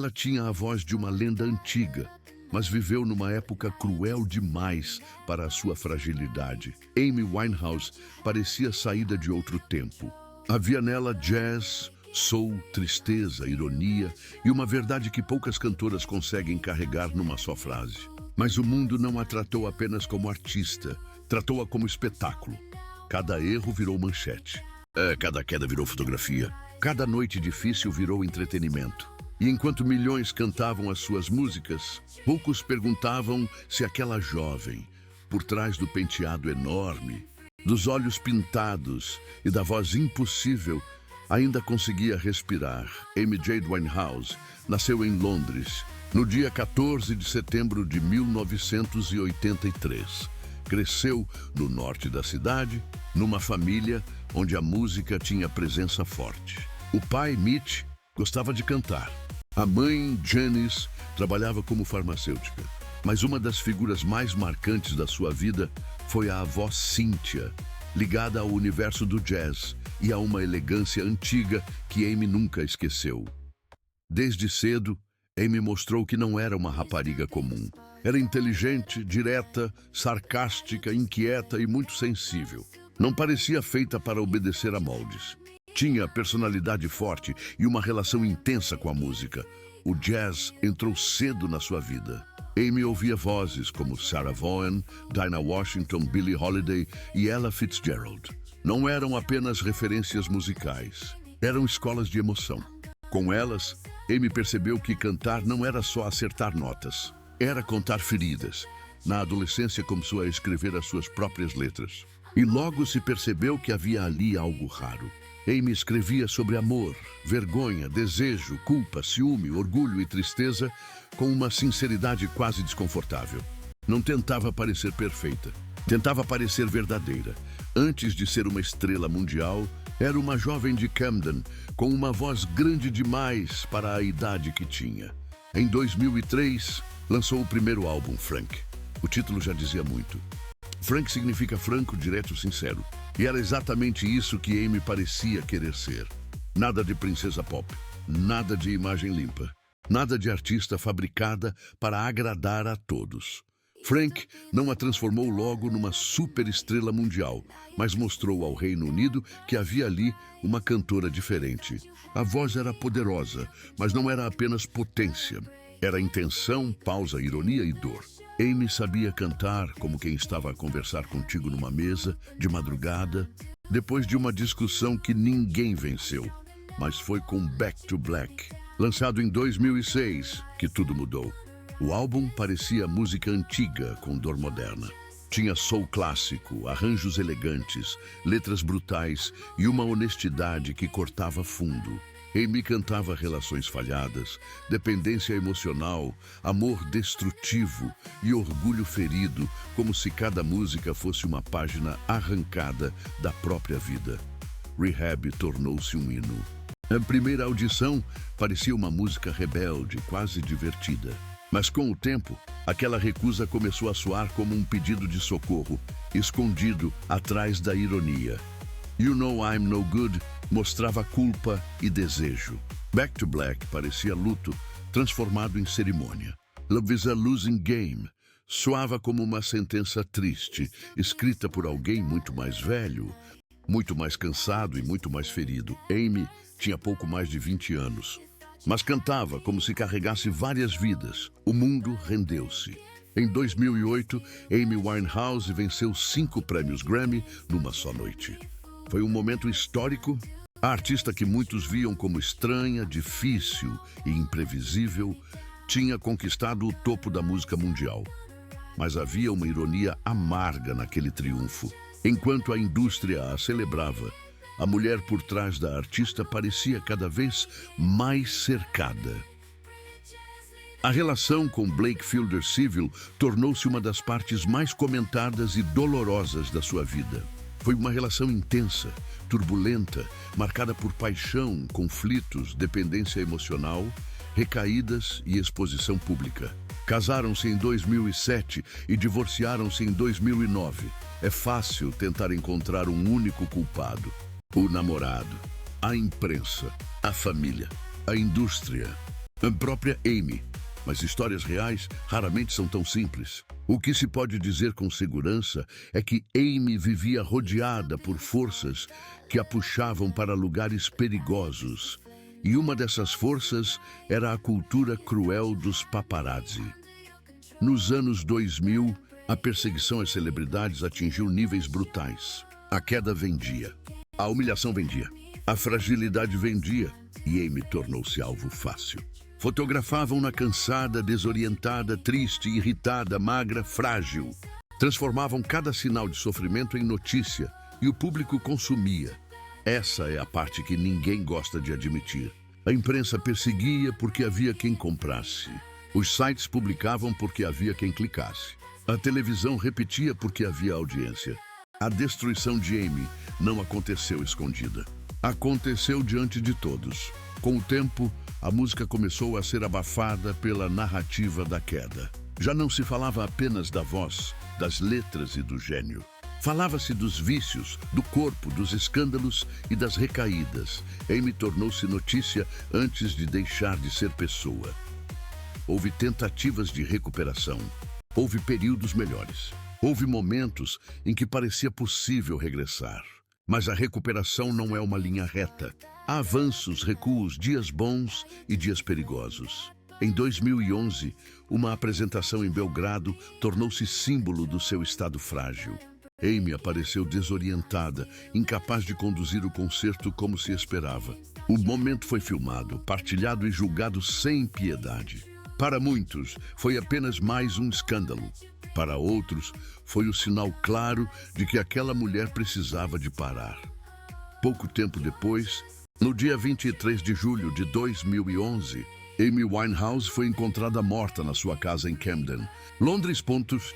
Ela tinha a voz de uma lenda antiga, mas viveu numa época cruel demais para a sua fragilidade. Amy Winehouse parecia saída de outro tempo. Havia nela jazz, soul, tristeza, ironia e uma verdade que poucas cantoras conseguem carregar numa só frase. Mas o mundo não a tratou apenas como artista, tratou-a como espetáculo. Cada erro virou manchete. Cada queda virou fotografia. Cada noite difícil virou entretenimento. E enquanto milhões cantavam as suas músicas, poucos perguntavam se aquela jovem, por trás do penteado enorme, dos olhos pintados e da voz impossível, ainda conseguia respirar. Amy Jade Winehouse nasceu em Londres, no dia 14 de setembro de 1983. Cresceu no norte da cidade, numa família onde a música tinha presença forte. O pai, Mitch, gostava de cantar. A mãe, Janice, trabalhava como farmacêutica. Mas uma das figuras mais marcantes da sua vida foi a avó Cynthia, ligada ao universo do jazz e a uma elegância antiga que Amy nunca esqueceu. Desde cedo, Amy mostrou que não era uma rapariga comum. Era inteligente, direta, sarcástica, inquieta e muito sensível. Não parecia feita para obedecer a moldes. Tinha personalidade forte e uma relação intensa com a música. O jazz entrou cedo na sua vida. Amy ouvia vozes como Sarah Vaughan, Dinah Washington, Billie Holiday e Ella Fitzgerald. Não eram apenas referências musicais, eram escolas de emoção. Com elas, Amy percebeu que cantar não era só acertar notas, era contar feridas. Na adolescência começou a escrever as suas próprias letras. E logo se percebeu que havia ali algo raro. Amy escrevia sobre amor, vergonha, desejo, culpa, ciúme, orgulho e tristeza com uma sinceridade quase desconfortável. Não tentava parecer perfeita, tentava parecer verdadeira. Antes de ser uma estrela mundial, era uma jovem de Camden com uma voz grande demais para a idade que tinha. Em 2003, lançou o primeiro álbum, Frank. O título já dizia muito. Frank significa franco, direto, sincero. E era exatamente isso que Amy parecia querer ser. Nada de princesa pop, nada de imagem limpa, nada de artista fabricada para agradar a todos. Frank não a transformou logo numa superestrela mundial, mas mostrou ao Reino Unido que havia ali uma cantora diferente. A voz era poderosa, mas não era apenas potência. Era intenção, pausa, ironia e dor. Amy sabia cantar como quem estava a conversar contigo numa mesa, de madrugada, depois de uma discussão que ninguém venceu. Mas foi com Back to Black, lançado em 2006, que tudo mudou. O álbum parecia música antiga com dor moderna. Tinha soul clássico, arranjos elegantes, letras brutais e uma honestidade que cortava fundo. Amy cantava relações falhadas, dependência emocional, amor destrutivo e orgulho ferido, como se cada música fosse uma página arrancada da própria vida. Rehab tornou-se um hino. A primeira audição parecia uma música rebelde, quase divertida. Mas com o tempo, aquela recusa começou a soar como um pedido de socorro, escondido atrás da ironia. You Know I'm No Good mostrava culpa e desejo. Back to Black parecia luto transformado em cerimônia. Love is a Losing Game soava como uma sentença triste, escrita por alguém muito mais velho, muito mais cansado e muito mais ferido. Amy tinha pouco mais de 20 anos, mas cantava como se carregasse várias vidas. O mundo rendeu-se. Em 2008, Amy Winehouse venceu 5 prêmios Grammy numa só noite. Foi um momento histórico. A artista que muitos viam como estranha, difícil e imprevisível tinha conquistado o topo da música mundial. Mas havia uma ironia amarga naquele triunfo. Enquanto a indústria a celebrava, a mulher por trás da artista parecia cada vez mais cercada. A relação com Blake Fielder Civil tornou-se uma das partes mais comentadas e dolorosas da sua vida. Foi uma relação intensa, turbulenta, marcada por paixão, conflitos, dependência emocional, recaídas e exposição pública. Casaram-se em 2007 e divorciaram-se em 2009. É fácil tentar encontrar um único culpado: o namorado, a imprensa, a família, a indústria. A própria Amy. Mas histórias reais raramente são tão simples. O que se pode dizer com segurança é que Amy vivia rodeada por forças que a puxavam para lugares perigosos. E uma dessas forças era a cultura cruel dos paparazzi. Nos anos 2000, a perseguição às celebridades atingiu níveis brutais. A queda vendia. A humilhação vendia. A fragilidade vendia. E Amy tornou-se alvo fácil. Fotografavam-na cansada, desorientada, triste, irritada, magra, frágil. Transformavam cada sinal de sofrimento em notícia e o público consumia. Essa é a parte que ninguém gosta de admitir. A imprensa perseguia porque havia quem comprasse. Os sites publicavam porque havia quem clicasse. A televisão repetia porque havia audiência. A destruição de Amy não aconteceu escondida. Aconteceu diante de todos. Com o tempo, a música começou a ser abafada pela narrativa da queda. Já não se falava apenas da voz, das letras e do gênio. Falava-se dos vícios, do corpo, dos escândalos e das recaídas. Amy tornou-se notícia antes de deixar de ser pessoa. Houve tentativas de recuperação. Houve períodos melhores. Houve momentos em que parecia possível regressar. Mas a recuperação não é uma linha reta. Há avanços, recuos, dias bons e dias perigosos. Em 2011, uma apresentação em Belgrado tornou-se símbolo do seu estado frágil. Amy apareceu desorientada, incapaz de conduzir o concerto como se esperava. O momento foi filmado, partilhado e julgado sem piedade. Para muitos, foi apenas mais um escândalo. Para outros, foi o sinal claro de que aquela mulher precisava de parar. Pouco tempo depois, no dia 23 de julho de 2011, Amy Winehouse foi encontrada morta na sua casa em Camden. Londres.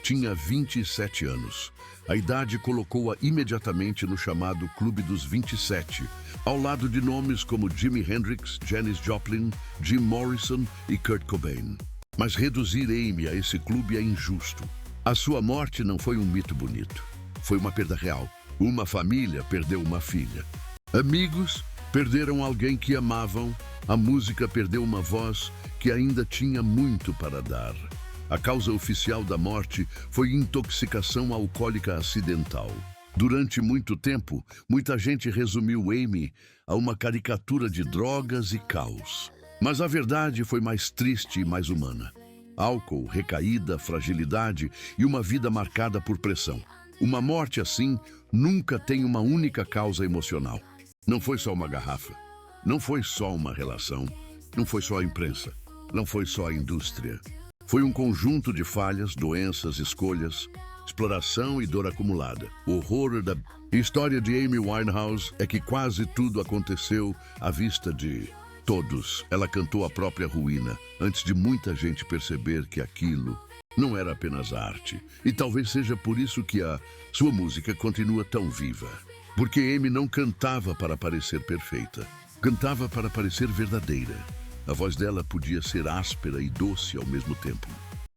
Tinha 27 anos. A idade colocou-a imediatamente no chamado Clube dos 27, ao lado de nomes como Jimi Hendrix, Janis Joplin, Jim Morrison e Kurt Cobain. Mas reduzir Amy a esse clube é injusto. A sua morte não foi um mito bonito. Foi uma perda real. Uma família perdeu uma filha. Amigos perderam alguém que amavam. A música perdeu uma voz que ainda tinha muito para dar. A causa oficial da morte foi intoxicação alcoólica acidental. Durante muito tempo, muita gente resumiu Amy a uma caricatura de drogas e caos. Mas a verdade foi mais triste e mais humana. Álcool, recaída, fragilidade e uma vida marcada por pressão. Uma morte assim nunca tem uma única causa emocional. Não foi só uma garrafa. Não foi só uma relação. Não foi só a imprensa. Não foi só a indústria. Foi um conjunto de falhas, doenças, escolhas, exploração e dor acumulada. O horror da história de Amy Winehouse é que quase tudo aconteceu à vista de todos. Ela cantou a própria ruína antes de muita gente perceber que aquilo não era apenas arte. E talvez seja por isso que a sua música continua tão viva. Porque Amy não cantava para parecer perfeita. Cantava para parecer verdadeira. A voz dela podia ser áspera e doce ao mesmo tempo.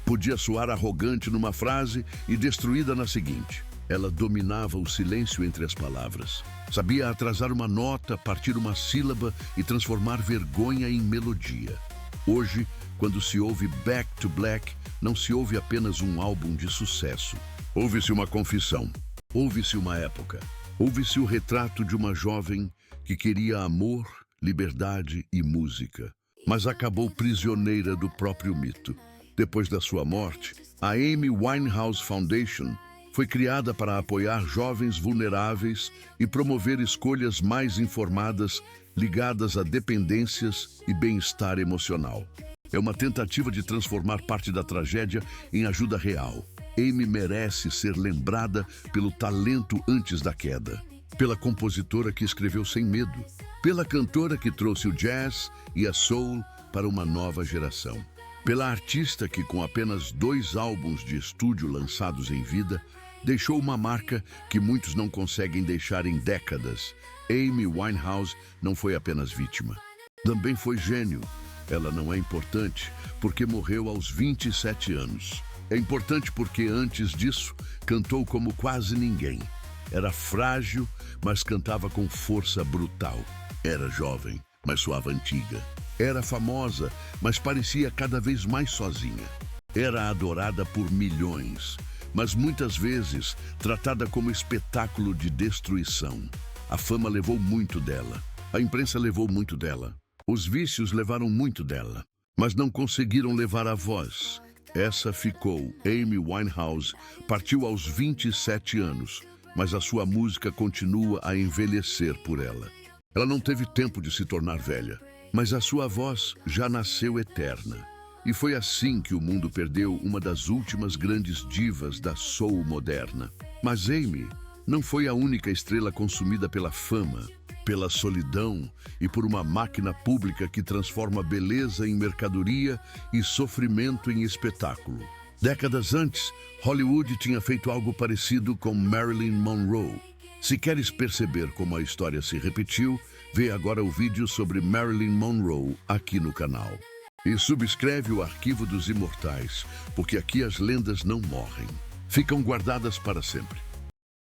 Podia soar arrogante numa frase e destruída na seguinte. Ela dominava o silêncio entre as palavras. Sabia atrasar uma nota, partir uma sílaba e transformar vergonha em melodia. Hoje, quando se ouve Back to Black, não se ouve apenas um álbum de sucesso. Ouve-se uma confissão. Ouve-se uma época. Ouve-se o retrato de uma jovem que queria amor, liberdade e música, mas acabou prisioneira do próprio mito. Depois da sua morte, a Amy Winehouse Foundation foi criada para apoiar jovens vulneráveis e promover escolhas mais informadas ligadas a dependências e bem-estar emocional. É uma tentativa de transformar parte da tragédia em ajuda real. Amy merece ser lembrada pelo talento antes da queda, pela compositora que escreveu sem medo, pela cantora que trouxe o jazz e a soul para uma nova geração, pela artista que, com apenas 2 álbuns de estúdio lançados em vida, deixou uma marca que muitos não conseguem deixar em décadas. Amy Winehouse não foi apenas vítima, também foi gênio. Ela não é importante porque morreu aos 27 anos. É importante porque antes disso cantou como quase ninguém. Era frágil, mas cantava com força brutal. Era jovem, mas soava antiga. Era famosa, mas parecia cada vez mais sozinha. Era adorada por milhões, mas muitas vezes tratada como espetáculo de destruição. A fama levou muito dela. A imprensa levou muito dela. Os vícios levaram muito dela, mas não conseguiram levar a voz. Essa ficou. Amy Winehouse partiu aos 27 anos, mas a sua música continua a envelhecer por ela. Ela não teve tempo de se tornar velha, mas a sua voz já nasceu eterna. E foi assim que o mundo perdeu uma das últimas grandes divas da soul moderna. Mas Amy não foi a única estrela consumida pela fama, pela solidão e por uma máquina pública que transforma beleza em mercadoria e sofrimento em espetáculo. Décadas antes, Hollywood tinha feito algo parecido com Marilyn Monroe. Se queres perceber como a história se repetiu, vê agora o vídeo sobre Marilyn Monroe aqui no canal. E subscreve o Arquivo dos Imortais, porque aqui as lendas não morrem. Ficam guardadas para sempre.